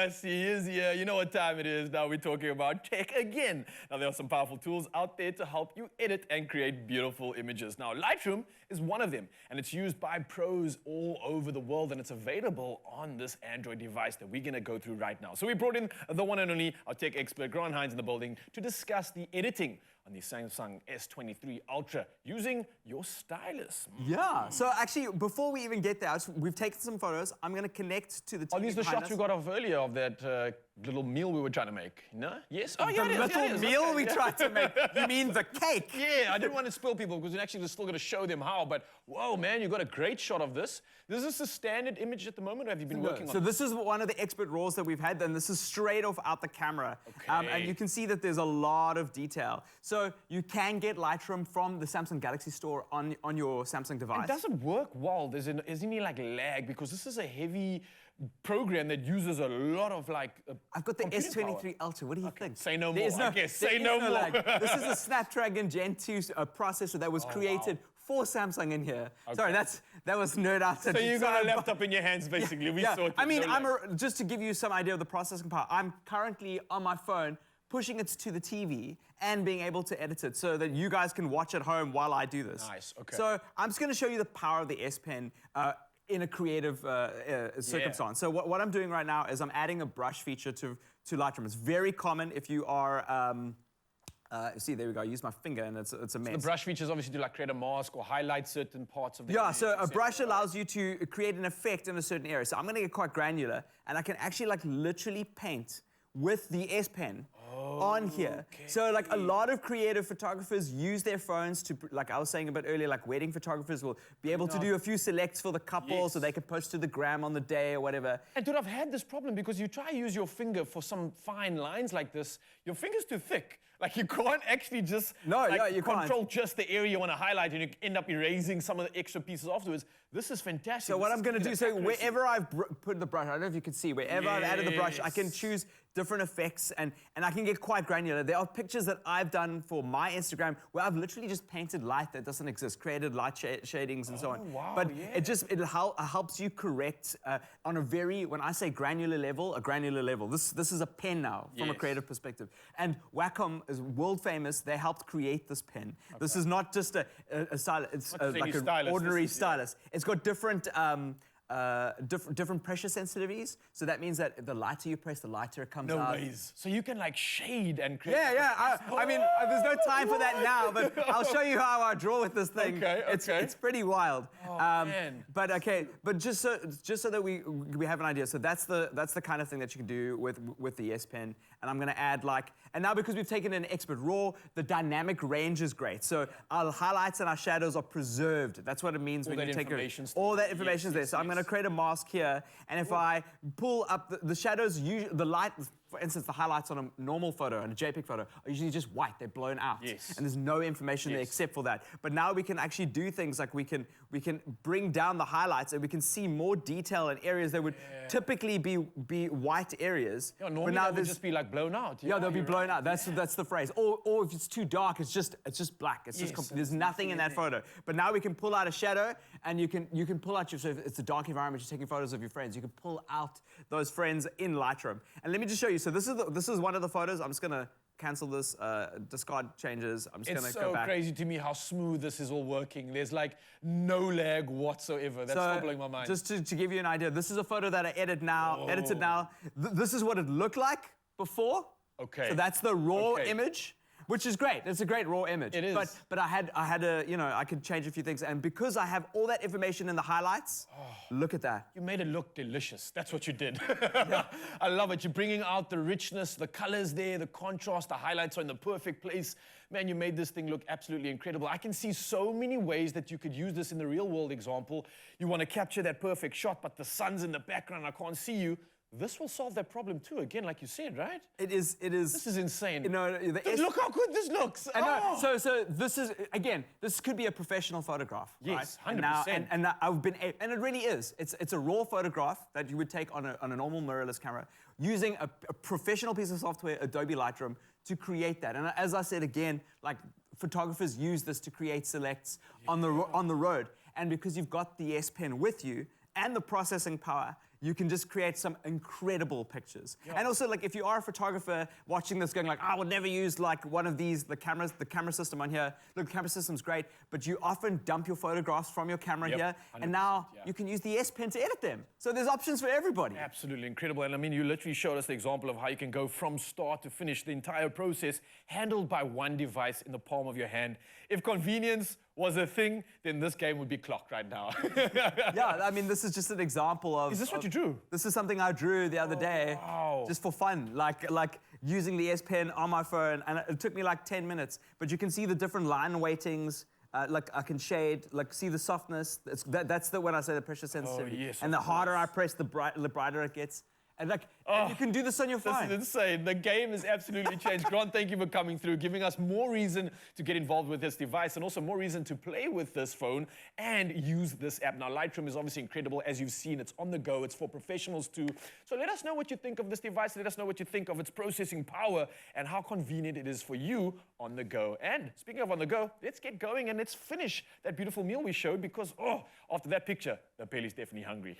Yes, he is here. You know what time it is now. We're talking about tech again. Now, there are some powerful tools out there to help you edit and create beautiful images. Now, Lightroom is one of them, and it's used by pros all over the world, and it's available on this Android device that we're going to go through right now. So we brought in the one and only, our tech expert, Grant Hines, in the building to discuss the editing on the Samsung S23 Ultra using your stylus. Yeah, so actually, before we even get there, we've taken some photos. I'm going to connect to the TV. Are these the shots we got off earlier of that little meal we were trying to make? No? Yes? Oh, yeah, the little meal we tried to make. You mean the cake? Yeah, I didn't want to spoil people because we're actually still going to show them how. But whoa, man, you got a great shot of this. Is this a standard image at the moment, or have you been working on it? So this is one of the expert RAWs that we've had, and this is straight off out the camera. Okay. And you can see that there's a lot of detail. So you can get Lightroom from the Samsung Galaxy Store on your Samsung device. It doesn't work well. There's any like lag because this is a heavy program that uses a lot of like I've got the S23 Ultra. What do you think? Say no more. Say no more. Lag. This is a Snapdragon Gen 2 processor that was created for Samsung in here. Okay. Sorry, that was nerd out. So you got a laptop in your hands, basically. We saw it. I mean, just to give you some idea of the processing power, I'm currently on my phone pushing it to the TV and being able to edit it so that you guys can watch at home while I do this. Nice, okay. So I'm just going to show you the power of the S Pen in a creative circumstance. So what I'm doing right now is I'm adding a brush feature to Lightroom. It's very common if you are, see, there we go, I use my finger and it's a mess. So the brush features obviously do like create a mask or highlight certain parts of the image. So a brush allows you to create an effect in a certain area. So I'm going to get quite granular and I can actually like literally paint with the S Pen on here. Okay. So like a lot of creative photographers use their phones to, like I was saying a bit earlier, like wedding photographers will be able to do a few selects for the couple so they can post to the gram on the day or whatever. And dude, I've had this problem because you try to use your finger for some fine lines like this, your finger's too thick. Like you can't actually just control just the area you want to highlight and you end up erasing some of the extra pieces afterwards. This is fantastic. So what I'm going to do, so wherever I've put the brush, I don't know if you can see, wherever I've added the brush, I can choose different effects and I can get quite granular. There are pictures that I've done for my Instagram where I've literally just painted light that doesn't exist, created light shadings and so on. Wow, but it helps you correct on a very, when I say granular level, a granular level. This is a pen now from a creative perspective. And Wacom is world famous. They helped create this pen. Okay. This is not just a stylus, it's like an ordinary stylus. It's got different different pressure sensitivities. So that means that the lighter you press, the lighter it comes out. No ways. So you can like shade and create. Yeah. I mean, there's no time for that now, but I'll show you how I draw with this thing. Okay. It's pretty wild. Oh, man. But just so that we have an idea. So that's the kind of thing that you can do with the S Pen. And I'm going to add and now because we've taken an expert RAW, the dynamic range is great. So our highlights and our shadows are preserved. That's what it means when you take all that information is there. So I'm going to create a mask here, and if I pull up the shadows, the light, for instance, the highlights on a normal photo and a JPEG photo are usually just white, they're blown out. Yes. And there's no information there except for that. But now we can actually do things like we can bring down the highlights and we can see more detail in areas that would typically be white areas. Yeah, normally that would just be like blown out. Yeah, they'll be blown out. That's the phrase. Or if it's too dark, it's just black. It's just there's nothing in that photo. But now we can pull out a shadow and you can pull out so if it's a dark environment, you're taking photos of your friends. You can pull out those friends in Lightroom. And let me just show you. So this is one of the photos. I'm just gonna cancel this, discard changes. I'm just gonna go back. It's so crazy to me how smooth this is all working. There's like no lag whatsoever. That's so blowing my mind. Just to give you an idea, this is a photo that I edited now. This is what it looked like before. Okay. So that's the raw image. Which is great. It's a great raw image. It is. But I had I could change a few things. And because I have all that information in the highlights, look at that. You made it look delicious. That's what you did. I love it. You're bringing out the richness, the colors there, the contrast, the highlights are in the perfect place. Man, you made this thing look absolutely incredible. I can see so many ways that you could use this in the real world example. You want to capture that perfect shot, but the sun's in the background, I can't see you. This will solve that problem too, again, like you said, right? It is. This is insane. Look how good this looks. So this is, again, this could be a professional photograph. Yes, right? 100%. And it really is. It's a raw photograph that you would take on a normal mirrorless camera using a professional piece of software, Adobe Lightroom, to create that. And as I said again, like photographers use this to create selects on the road. And because you've got the S Pen with you and the processing power, you can just create some incredible pictures. And also, like, if you are a photographer watching this going like, I would never use like one of these, the camera system on here. Look, the camera system's great, but you often dump your photographs from your camera here, and now you can use the S Pen to edit them. So there's options for everybody. Absolutely incredible. And I mean, you literally showed us the example of how you can go from start to finish, the entire process handled by one device in the palm of your hand. If convenience was a thing, then this game would be clocked right now. Yeah, I mean, this is just an example of... Is this what you drew? This is something I drew the other day, just for fun, like using the S Pen on my phone, and it took me like 10 minutes. But you can see the different line weightings. Like I can shade, like see the softness. That's the when I say the pressure sensitivity. Yes, and the harder I press, the brighter it gets. And like, you can do this on your phone. This is insane. The game has absolutely changed. Grant, thank you for coming through, giving us more reason to get involved with this device and also more reason to play with this phone and use this app. Now, Lightroom is obviously incredible. As you've seen, it's on the go. It's for professionals too. So let us know what you think of this device. Let us know what you think of its processing power and how convenient it is for you on the go. And speaking of on the go, let's get going and let's finish that beautiful meal we showed because, after that picture, the belly's definitely hungry.